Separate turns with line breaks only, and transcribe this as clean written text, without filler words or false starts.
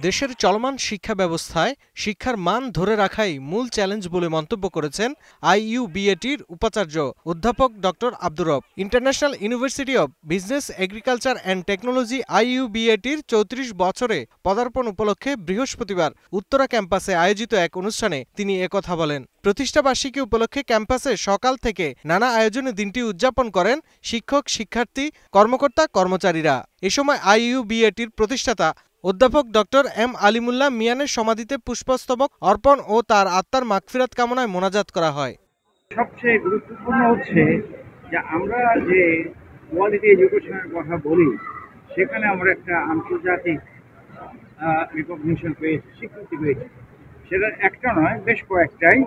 দেশের চলমান শিক্ষা ব্যবস্থায় শিক্ষার মান ধরে রাখাই মূল চ্যালেঞ্জ বলে মন্তব্য করেছেন আইইউবিএটির উপাচার্য অধ্যাপক doctor Abdur Rab. International University of Business, Agriculture and Technology আইইউবিএটির ৩৪ বছরে পদার্পণ উপলক্ষে বৃহস্পতিবার উত্তরা ক্যাম্পাসে আয়োজিত এক অনুষ্ঠানে তিনি একথা বলেন। প্রতিষ্ঠাবার্ষিকী উপলক্ষে ক্যাম্পাসে সকাল থেকে নানা আয়োজনে দিনটি উদযাপন করেন শিক্ষক, শিক্ষার্থী, কর্মকর্তা, কর্মচারীরা। এ সময় আইইউবিএটির প্রতিষ্ঠাতা অধ্যাপক ডক্টর এম আলিমুল্লাহ মিয়ানের সমাধিতে পুষ্পস্তবক অর্পণ ও তার আত্মার মাগফিরাত কামনায় মোনাজাত করা হয়।
সবচেয়ে গুরুত্বপূর্ণ হচ্ছে যে আমরা যে কোয়ালিটি এডুকেশনের কথা বলি, সেখানে আমরা একটা আন্তর্জাতিক রিকগনিশন পেয়েছি, স্বীকৃতি পেয়েছি। সেটা একটা নয়, বেশ কয়েকটাই।